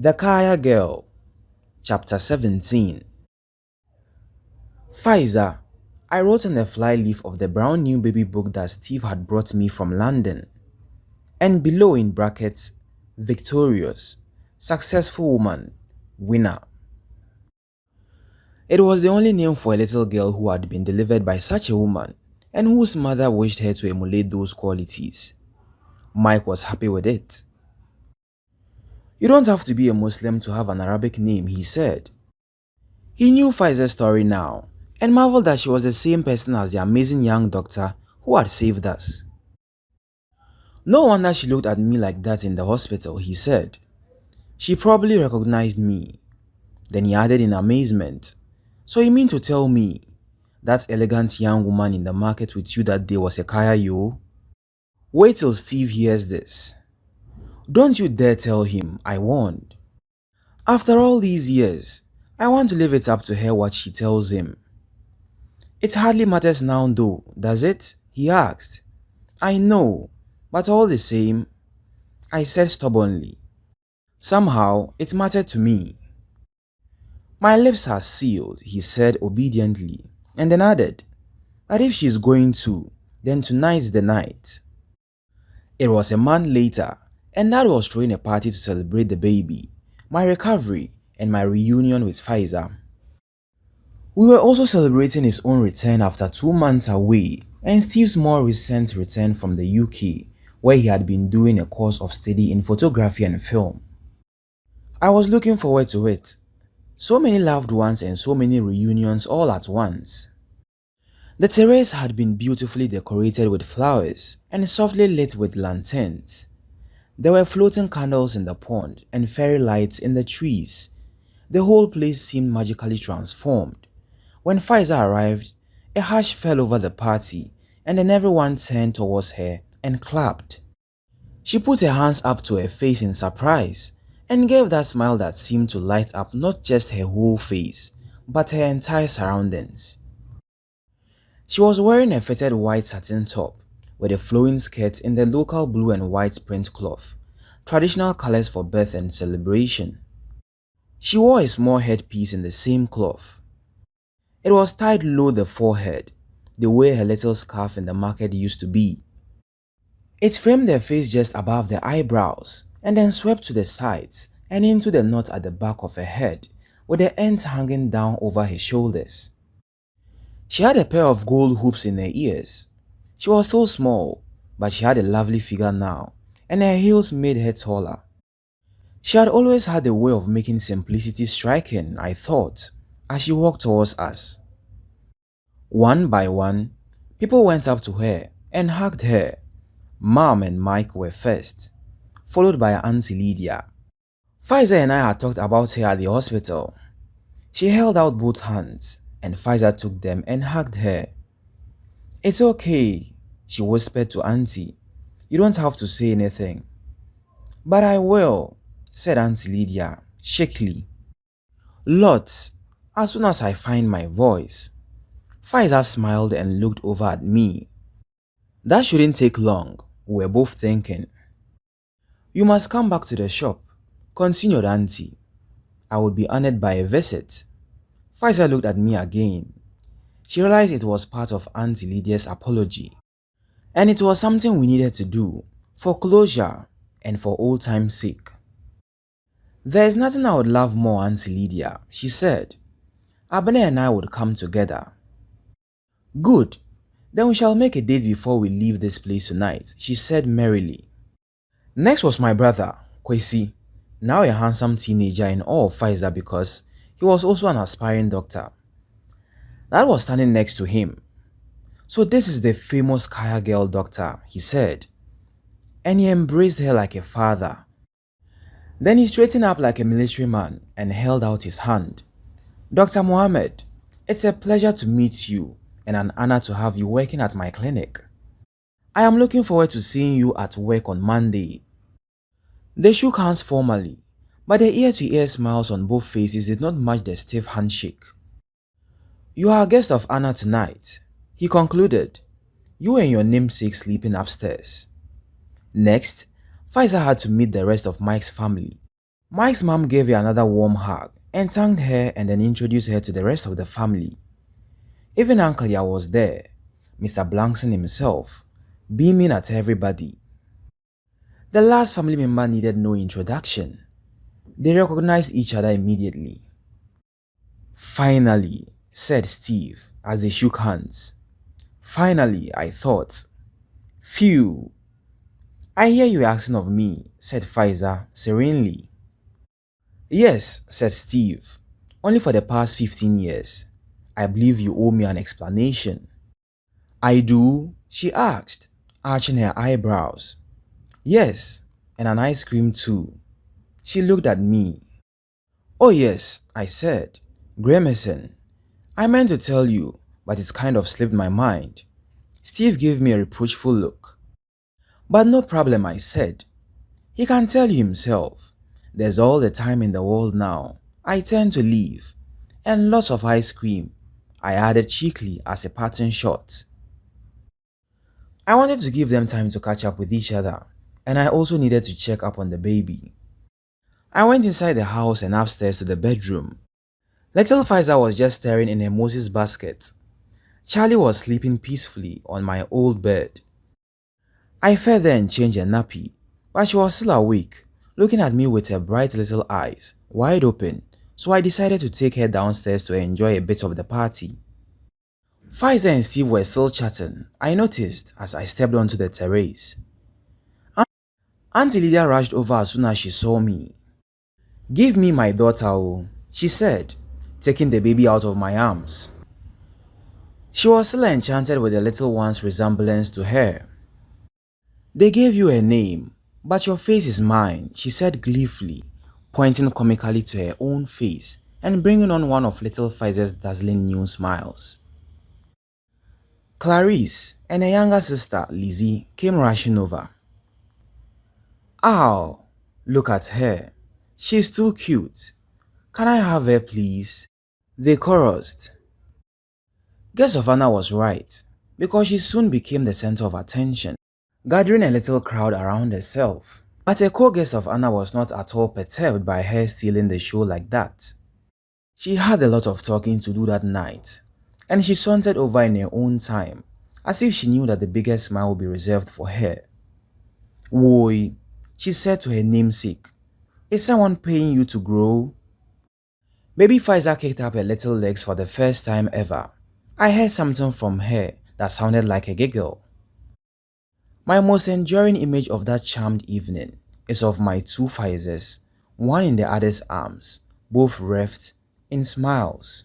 The Kaya Girl, Chapter 17. Pfizer, I wrote on the flyleaf of the brown new baby book that Steve had brought me from London. And below in brackets, victorious, successful woman, winner. It was the only name for a little girl who had been delivered by such a woman and whose mother wished her to emulate those qualities. Mike was happy with it. You don't have to be a Muslim to have an Arabic name, he said. He knew Pfizer's story now and marveled that she was the same person as the amazing young doctor who had saved us. No wonder she looked at me like that in the hospital, he said. She probably recognized me. Then he added in amazement, so you mean to tell me that elegant young woman in the market with you that day was a Kaya yo? Wait till Steve hears this. Don't you dare tell him, I warned. After all these years, I want to leave it up to her what she tells him. It hardly matters now though, does it? He asked. I know, but all the same, I said stubbornly. Somehow, it mattered to me. My lips are sealed, he said obediently, and then added, but if she's going to, then tonight's the night. It was a month later, and Dad was throwing a party to celebrate the baby, my recovery, and my reunion with Pfizer. We were also celebrating his own return after 2 months away and Steve's more recent return from the UK, where he had been doing a course of study in photography and film. I was looking forward to it. So many loved ones and so many reunions all at once. The terrace had been beautifully decorated with flowers and softly lit with lanterns. There were floating candles in the pond and fairy lights in the trees. The whole place seemed magically transformed. When Pfizer arrived, a hush fell over the party and then everyone turned towards her and clapped. She put her hands up to her face in surprise and gave that smile that seemed to light up not just her whole face, but her entire surroundings. She was wearing a fitted white satin top with a flowing skirt in the local blue and white print cloth, traditional colors for birth and celebration. She wore a small headpiece in the same cloth. It was tied low the forehead, the way her little scarf in the market used to be. It framed her face just above the eyebrows and then swept to the sides and into the knot at the back of her head, with the ends hanging down over her shoulders. She had a pair of gold hoops in her ears. She was still small, but she had a lovely figure now, and her heels made her taller. She had always had a way of making simplicity striking, I thought, as she walked towards us. One by one, people went up to her and hugged her. Mom and Mike were first, followed by Auntie Lydia. Pfizer and I had talked about her at the hospital. She held out both hands, and Pfizer took them and hugged her. It's okay, she whispered to Auntie. You don't have to say anything. But I will, said Auntie Lydia, shakily. Lots, as soon as I find my voice. Pfizer smiled and looked over at me. That shouldn't take long, we were both thinking. You must come back to the shop, continued Auntie. I would be honored by a visit. Pfizer looked at me again. She realized it was part of Auntie Lydia's apology. And it was something we needed to do, for closure and for old time's sake. There is nothing I would love more, Auntie Lydia, she said. Abner and I would come together. Good. Then we shall make a date before we leave this place tonight, she said merrily. Next was my brother, Kwesi, now a handsome teenager in awe of Pfizer because he was also an aspiring doctor. Dad was standing next to him. So this is the famous Kaya girl doctor, he said. And he embraced her like a father. Then he straightened up like a military man and held out his hand. Dr. Mohammed, it's a pleasure to meet you and an honor to have you working at my clinic. I am looking forward to seeing you at work on Monday. They shook hands formally, but the ear-to-ear smiles on both faces did not match the stiff handshake. You are a guest of honor tonight, he concluded. You and your namesake sleeping upstairs. Next, Pfizer had to meet the rest of Mike's family. Mike's mom gave her another warm hug and thanked her and then introduced her to the rest of the family. Even Uncle Ya was there, Mr. Blankson himself, beaming at everybody. The last family member needed no introduction. They recognized each other immediately. "Finally," said Steve as they shook hands. "Finally," I thought. "Phew." "I hear you asking of me," said Pfizer serenely. "Yes," said Steve. "Only for the past 15 years. I believe you owe me an explanation." "I do?" she asked, arching her eyebrows. "Yes, and an ice cream too." She looked at me. "Oh yes," I said, grimacing. "I meant to tell you, but it's kind of slipped my mind." Steve gave me a reproachful look. "But no problem," I said. "He can tell you himself. There's all the time in the world now. I tend to leave. And lots of ice cream," I added cheekily as a parting shot. I wanted to give them time to catch up with each other, and I also needed to check up on the baby. I went inside the house and upstairs to the bedroom. Little Pfizer was just staring in her Moses basket. Charlie was sleeping peacefully on my old bed. I fed her and changed her nappy, but she was still awake, looking at me with her bright little eyes wide open, so I decided to take her downstairs to enjoy a bit of the party. Pfizer and Steve were still chatting, I noticed as I stepped onto the terrace. Auntie Lydia rushed over as soon as she saw me. "Give me my daughter, oh," she said, taking the baby out of my arms. She was still enchanted with the little one's resemblance to her. "They gave you a name, but your face is mine," she said gleefully, pointing comically to her own face and bringing on one of little Pfizer's dazzling new smiles. Clarice and her younger sister, Lizzie, came rushing over. "Ow, look at her. She's too cute. Can I have her, please?" they chorused. Guess of Anna was right, because she soon became the center of attention, gathering a little crowd around herself. But a co-guest of Anna was not at all perturbed by her stealing the show like that. She had a lot of talking to do that night, and she sauntered over in her own time, as if she knew that the biggest smile would be reserved for her. "Woy," she said to her namesake, "is someone paying you to grow?" Baby Pfizer kicked up her little legs for the first time ever. I heard something from her that sounded like a giggle. My most enduring image of that charmed evening is of my two Pfizers, one in the other's arms, both wreathed in smiles.